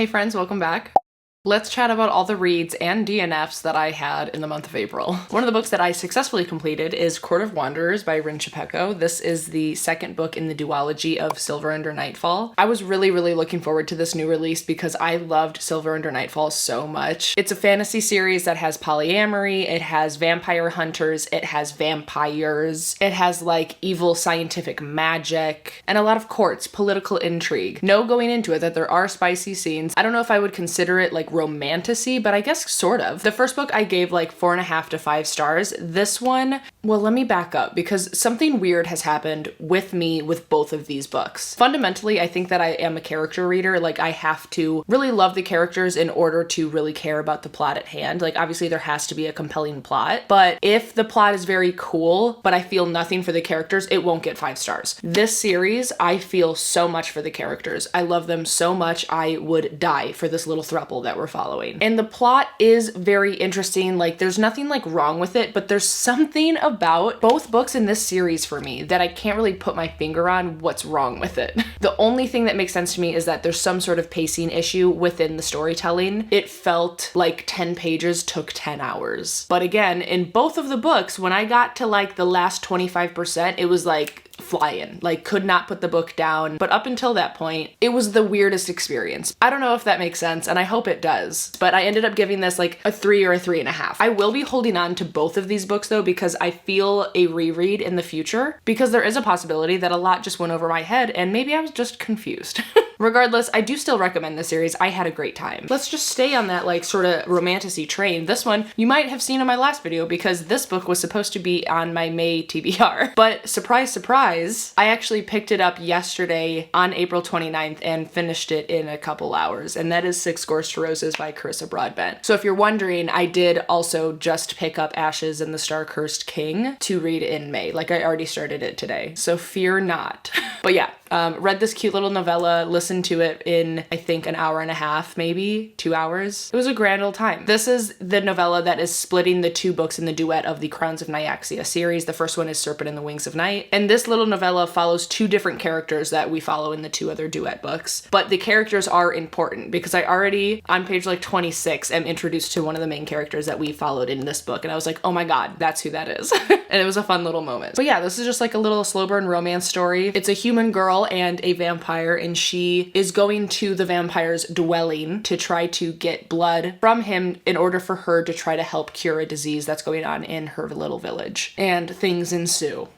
Hey friends, welcome back. Let's chat about all the reads and DNFs that I had in the month of April. One of the books that I successfully completed is Court of Wanderers by Rin Chapeko. This is the second book in the duology of Silver Under Nightfall. I was really looking forward to this new release because I loved Silver Under Nightfall so much. It's a fantasy series that has polyamory, it has vampire hunters, it has vampires, it has like evil scientific magic, and a lot of courts, political intrigue. No going into it that there are spicy scenes. I don't know if I would consider it like romantasy, but I guess sort of. The first book I gave like 4.5 to 5 stars. This one, well, let me back up because something weird has happened with me with both of these books. Fundamentally, I think that I am a character reader. Like I have to really love the characters in order to really care about the plot at hand. Like obviously there has to be a compelling plot, but if the plot is very cool, but I feel nothing for the characters, it won't get 5 stars. This series, I feel so much for the characters. I love them so much. I would die for this little throuple that we're following. And the plot is very interesting. Like there's nothing like wrong with it, but there's something about both books in this series for me that I can't really put my finger on what's wrong with it. The only thing that makes sense to me is that there's some sort of pacing issue within the storytelling. It felt like 10 pages took 10 hours. But again, in both of the books, when I got to like the last 25%, it was like flying, like could not put the book down. But up until that point, it was the weirdest experience. I don't know if that makes sense, and I hope it does, but I ended up giving this like a 3 or a 3.5. I will be holding on to both of these books though, because I feel a reread in the future, because there is a possibility that a lot just went over my head and maybe I was just confused. Regardless, I do still recommend the series. I had a great time. Let's just stay on that like sort of romantasy train. This one you might have seen in my last video because this book was supposed to be on my May TBR. But surprise, surprise, I actually picked it up yesterday on April 29th and finished it in a couple hours. And that is Scorched Roses by Carissa Broadbent. So if you're wondering, I did also just pick up Ashes and the Star-Cursed King to read in May. Like I already started it today. So fear not. But yeah, read this cute little novella, listened to it in, I think, an hour and a half, maybe 2 hours. It was a grand old time. This is the novella that is splitting the 2 books in the duet of the Crowns of Nyaxia series. The first one is Serpent and the Wings of Night. And this little novella follows 2 different characters that we follow in the 2 other duet books. But the characters are important because I already, on page like 26, am introduced to one of the main characters that we followed in this book. And I was like, oh my God, that's who that is. And it was a fun little moment. But yeah, this is just like a little slow burn romance story. It's a human girl and a vampire, and she is going to the vampire's dwelling to try to get blood from him in order for her to try to help cure a disease that's going on in her little village. And things ensue.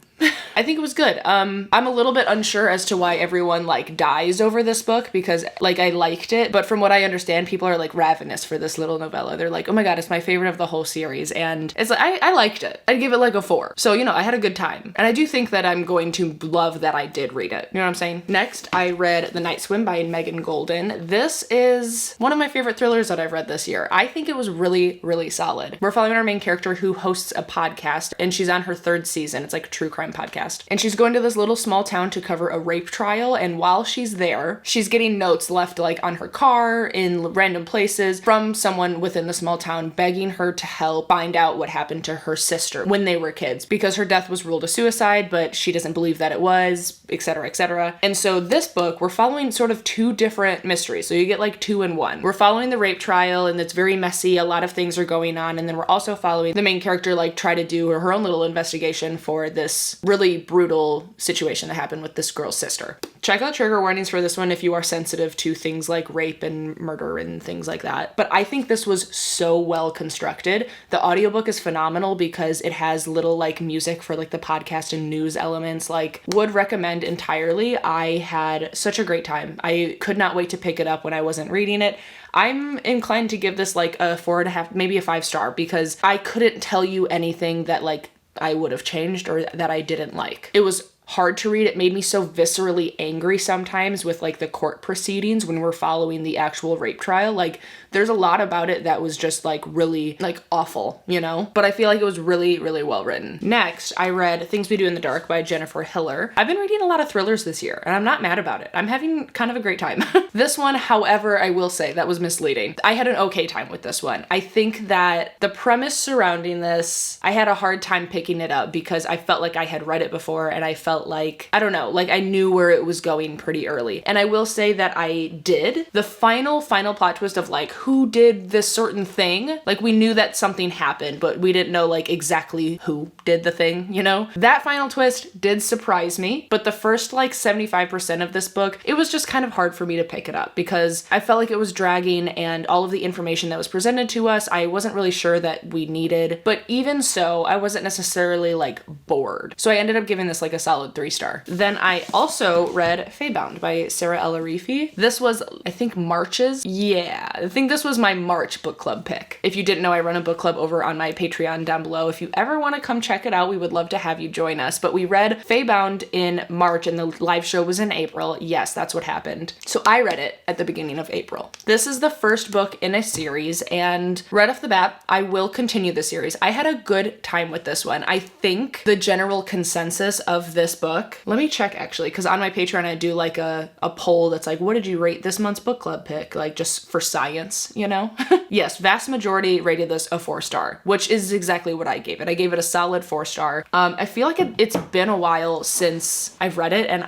I think it was good. I'm a little bit unsure as to why everyone like dies over this book because like I liked it, but from what I understand, people are like ravenous for this little novella. They're like, oh my God, it's my favorite of the whole series. And it's like, I liked it. I'd give it like a 4. So, you know, I had a good time. And I do think that I'm going to love that I did read it. You know what I'm saying? Next, I read The Night Swim by Megan Golden. This is one of my favorite thrillers that I've read this year. I think it was really solid. We're following our main character who hosts a podcast and she's on her 3rd season. It's like a true crime podcast. And she's going to this little small town to cover a rape trial. And while she's there, she's getting notes left like on her car in random places from someone within the small town begging her to help find out what happened to her sister when they were kids because her death was ruled a suicide, but she doesn't believe that it was, etc., etc. And so this book, we're following sort of 2 different mysteries. So you get like 2 in 1. We're following the rape trial and it's very messy. A lot of things are going on. And then we're also following the main character like try to do her own little investigation for this really brutal situation that happened with this girl's sister. Check out trigger warnings for this one if you are sensitive to things like rape and murder and things like that. But I think this was so well constructed. The audiobook is phenomenal because it has little like music for like the podcast and news elements. Like would recommend entirely. I had such a great time. I could not wait to pick it up when I wasn't reading it. I'm inclined to give this like a 4.5, maybe a 5 star because I couldn't tell you anything that like I would have changed or that I didn't like. It was hard to read. It made me so viscerally angry sometimes with like the court proceedings when we're following the actual rape trial. Like there's a lot about it that was just like really like awful, you know? But I feel like it was really well written. Next, I read Things We Do in the Dark by Jennifer Hiller. I've been reading a lot of thrillers this year and I'm not mad about it. I'm having kind of a great time. This one, however, I will say that was misleading. I had an okay time with this one. I think that the premise surrounding this, I had a hard time picking it up because I felt like I had read it before and I felt felt like, I don't know, like I knew where it was going pretty early. And I will say that I did. The final plot twist of like who did this certain thing, like we knew that something happened, but we didn't know like exactly who did the thing, you know? That final twist did surprise me, but the first like 75% of this book, it was just kind of hard for me to pick it up because I felt like it was dragging and all of the information that was presented to us, I wasn't really sure that we needed, but even so, I wasn't necessarily like bored. So I ended up giving this like a solid 3-star. Then I also read Feybound by Sarah El-Arifi. This was, I think, March's. Yeah, I think this was my March book club pick. If you didn't know, I run a book club over on my Patreon down below. If you ever want to come check it out, we would love to have you join us. But we read Feybound in March and the live show was in April. Yes, that's what happened. So I read it at the beginning of April. This is the first book in a series, and right off the bat, I will continue the series. I had a good time with this one. I think the general consensus of this book, let me check actually, because on my Patreon, I do like a poll that's like, what did you rate this month's book club pick? Like just for science, you know? Yes, vast majority rated this a 4-star, which is exactly what I gave it. I gave it a solid 4-star. I feel like it's been a while since I've read it, and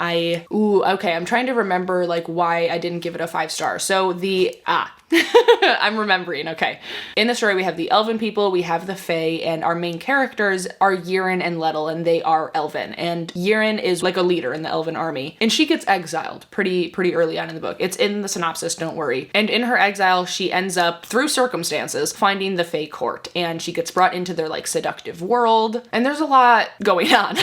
okay, I'm trying to remember like why I didn't give it a 5-star. So I'm remembering, okay. In the story, we have the Elven people, we have the Fae, and our main characters are Erin and Lettel, and they are Elven. And Erin is like a leader in the Elven army, and she gets exiled pretty early on in the book. It's in the synopsis, don't worry. And in her exile, she ends up, through circumstances, finding the Fae court, and she gets brought into their like seductive world, and there's a lot going on.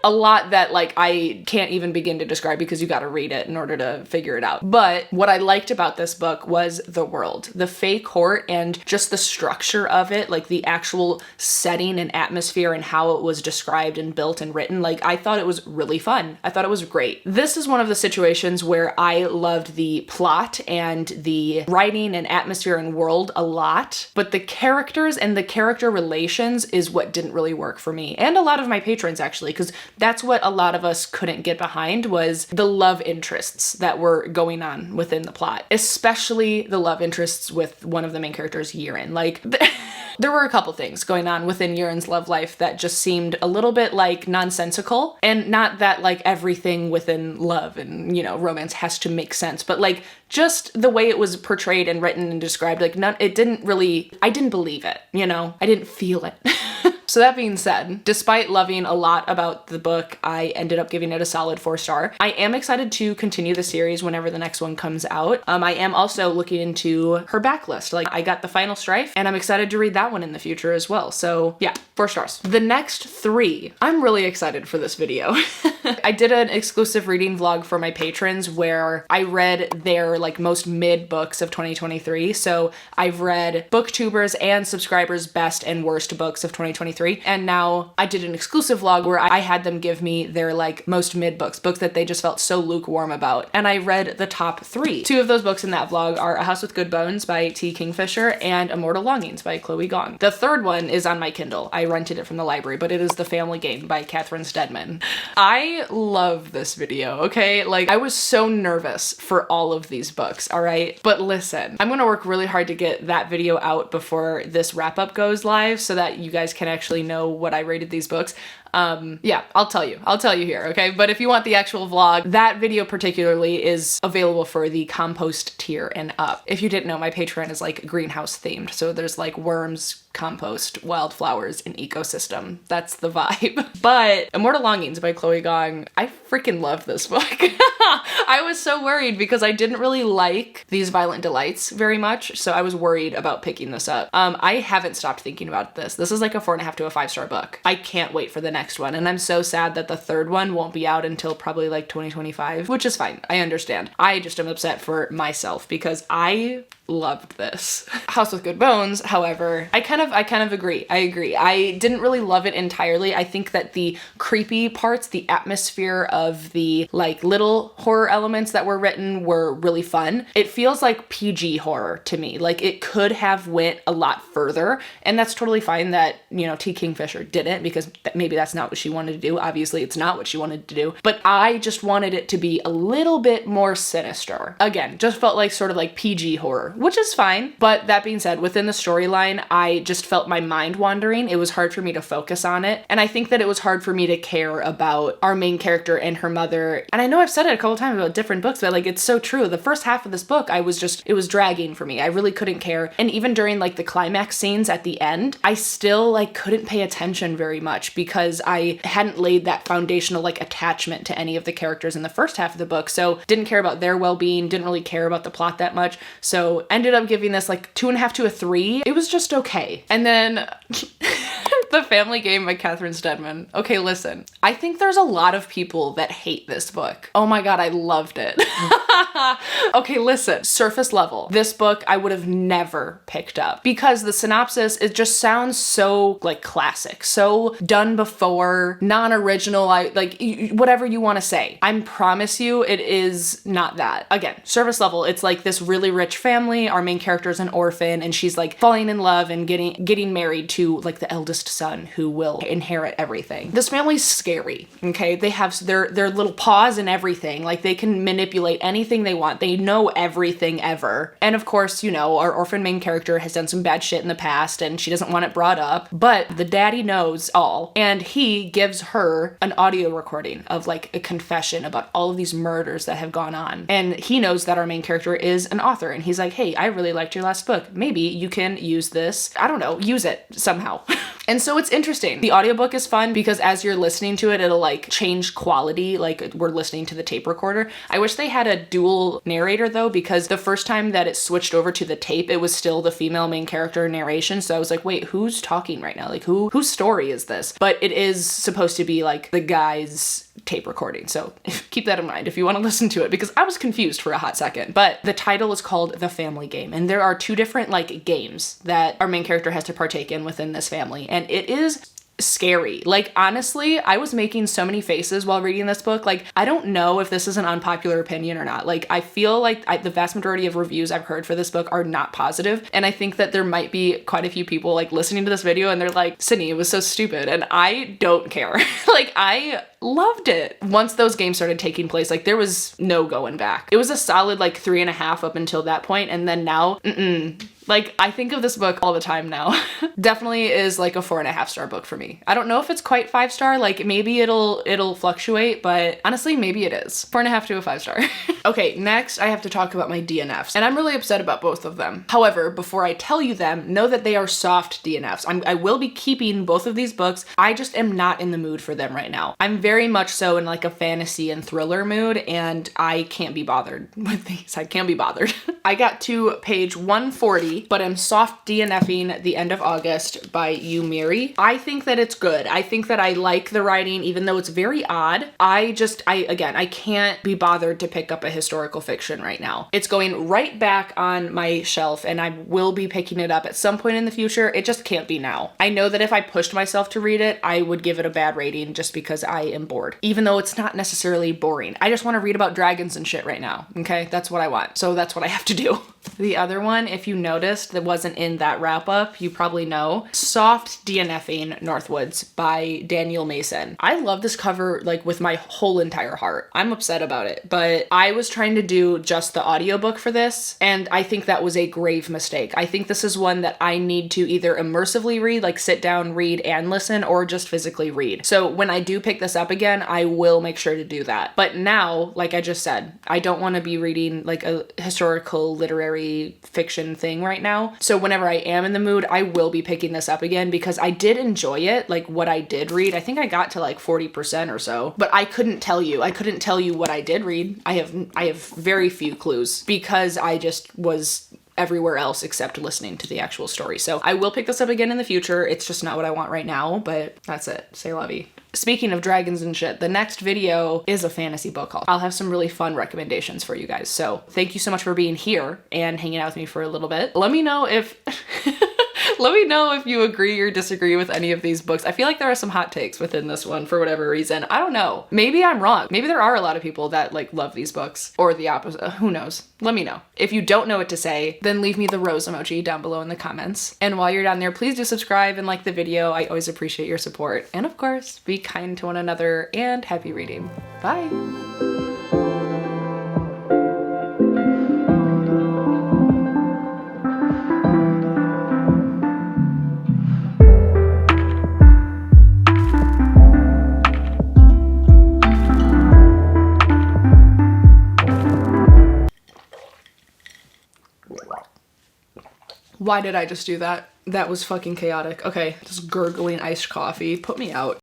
A lot that like I can't even begin to describe because you gotta read it in order to figure it out. But what I liked about this book was the world, the Fae court, and just the structure of it, like the actual setting and atmosphere and how it was described and built and written. Like I thought it was really fun. I thought it was great. This is one of the situations where I loved the plot and the writing and atmosphere and world a lot, but the characters and the character relations is what didn't really work for me. And a lot of my patrons actually, because that's what a lot of us couldn't get behind, was the love interests that were going on within the plot, especially the love interests with one of the main characters, Erin. Like there were a couple things going on within Erin's love life that just seemed a little bit like nonsensical, and not that like everything within love and, you know, romance has to make sense, but like just the way it was portrayed and written and described, like I didn't believe it, you know, I didn't feel it. So that being said, despite loving a lot about the book, I ended up giving it a solid 4-star. I am excited to continue the series whenever the next one comes out. I am also looking into her backlist. Like I got The Final Strife, and I'm excited to read that one in the future as well. So yeah, 4 stars. The next 3, I'm really excited for this video. I did an exclusive reading vlog for my patrons where I read their like most mid books of 2023. So I've read booktubers and subscribers' best and worst books of 2023. And now I did an exclusive vlog where I had them give me their like most mid books that they just felt so lukewarm about. And I read the top 3. 2 of those books in that vlog are A House with Good Bones by T. Kingfisher and Immortal Longings by Chloe Gong. The third one is on my Kindle. I rented it from the library, but it is The Family Game by Catherine Steadman. I love this video, okay? Like I was so nervous for all of these books, all right? But listen, I'm gonna work really hard to get that video out before this wrap up goes live so that you guys can actually know what I rated these books. Yeah, I'll tell you here, okay? But if you want the actual vlog, that video particularly is available for the Compost tier and up. If you didn't know, my Patreon is like greenhouse themed. So there's like worms, compost, wildflowers, and ecosystem. That's the vibe. But Immortal Longings by Chloe Gong, I freaking love this book. I was so worried because I didn't really like These Violent Delights very much, so I was worried about picking this up. I haven't stopped thinking about this. This is like a 4.5 to a 5-star book. I can't wait for the next one, and I'm so sad that the third one won't be out until probably like 2025, which is fine. I understand. I just am upset for myself because I loved this. House with Good Bones, however, I kind of agree. I agree. I didn't really love it entirely. I think that the creepy parts, the atmosphere of the like little horror elements that were written were really fun. It feels like PG horror to me. Like it could have went a lot further, and that's totally fine that, you know, T. Kingfisher didn't, because maybe that's that's not what she wanted to do. Obviously, it's not what she wanted to do, but I just wanted it to be a little bit more sinister. Again, just felt like sort of like PG horror, which is fine. But that being said, within the storyline, I just felt my mind wandering. It was hard for me to focus on it. And I think that it was hard for me to care about our main character and her mother. And I know I've said it a couple times about different books, but like, it's so true. The first half of this book, it was dragging for me. I really couldn't care. And even during like the climax scenes at the end, I still like couldn't pay attention very much because I hadn't laid that foundational like attachment to any of the characters in the first half of the book. So didn't care about their well-being, didn't really care about the plot that much. So ended up giving this like 2.5 to a 3. It was just okay. And then The Family Game by Catherine Steadman. Okay, listen. I think there's a lot of people that hate this book. Oh my God, I loved it. Okay, listen. Surface level. This book I would have never picked up because the synopsis, it just sounds so like classic, so done before, non-original, whatever you want to say. I promise you it is not that. Again, surface level, it's like this really rich family. Our main character is an orphan and she's like falling in love and getting married to like the eldest son who will inherit everything. This family's scary, okay? They have their little paws in everything. Like they can manipulate anything they want. They know everything ever. And of course, you know, our orphan main character has done some bad shit in the past and she doesn't want it brought up, but the daddy knows all and he gives her an audio recording of like a confession about all of these murders that have gone on. And he knows that our main character is an author and he's like, hey, I really liked your last book. Maybe you can use this. I don't know, use it somehow. And so it's interesting. The audiobook is fun because as you're listening to it, it'll like change quality, like we're listening to the tape recorder. I wish they had a dual narrator though, because the first time that it switched over to the tape, it was still the female main character narration. So I was like, wait, who's talking right now? Like whose story is this? But it is supposed to be like the guy's tape recording. So keep that in mind if you want to listen to it, because I was confused for a hot second. But the title is called The Family Game. And there are 2 different like games that our main character has to partake in within this family. And it is scary. Like, honestly, I was making so many faces while reading this book. Like, I don't know if this is an unpopular opinion or not. Like, I feel like the vast majority of reviews I've heard for this book are not positive. And I think that there might be quite a few people like listening to this video and they're like, Sydney, it was so stupid. And I don't care. Like, I loved it. Once those games started taking place, like there was no going back. It was a solid like 3.5 up until that point. And then now, like, I think of this book all the time now. Definitely is like a 4.5 star book for me. I don't know if it's quite 5 star, like maybe it'll fluctuate, but honestly, maybe it is. 4.5 to a 5 star. Okay, next I have to talk about my DNFs, and I'm really upset about both of them. However, before I tell you them, know that they are soft DNFs. I will be keeping both of these books. I just am not in the mood for them right now. I'm very much so in like a fantasy and thriller mood, and I can't be bothered with these. I can't be bothered. I got to page 140, but I'm soft DNFing The End of August by You Mary. I think that it's good. I think that I like the writing, even though it's very odd. I can't be bothered to pick up a historical fiction right now. It's going right back on my shelf and I will be picking it up at some point in the future. It just can't be now. I know that if I pushed myself to read it, I would give it a bad rating just because I am bored, even though it's not necessarily boring. I just want to read about dragons and shit right now. Okay, that's what I want. So that's what I have to do. The other one, if you noticed, that wasn't in that wrap up, you probably know. Soft DNFing Northwoods by Daniel Mason. I love this cover like with my whole entire heart. I'm upset about it, but I was trying to do just the audiobook for this, and I think that was a grave mistake. I think this is one that I need to either immersively read, like sit down, read, and listen, or just physically read. So when I do pick this up again, I will make sure to do that. But now, like I just said, I don't want to be reading like a historical literary fiction thing right now. So whenever I am in the mood, I will be picking this up again because I did enjoy it. Like what I did read, I think I got to like 40% or so, but I couldn't tell you what I did read. I have very few clues because I just was everywhere else except listening to the actual story. So I will pick this up again in the future. It's just not what I want right now, but that's it. C'est la vie. Speaking of dragons and shit, the next video is a fantasy book haul. I'll have some really fun recommendations for you guys. So thank you so much for being here and hanging out with me for a little bit. Let me know if Let me know if you agree or disagree with any of these books. I feel like there are some hot takes within this one for whatever reason. I don't know. Maybe I'm wrong. Maybe there are a lot of people that like love these books or the opposite. Who knows? Let me know. If you don't know what to say, then leave me the rose emoji down below in the comments. And while you're down there, please do subscribe and like the video. I always appreciate your support. And of course, be kind to one another and happy reading. Bye. Why did I just do that? That was fucking chaotic. Okay, just gurgling iced coffee. Put me out.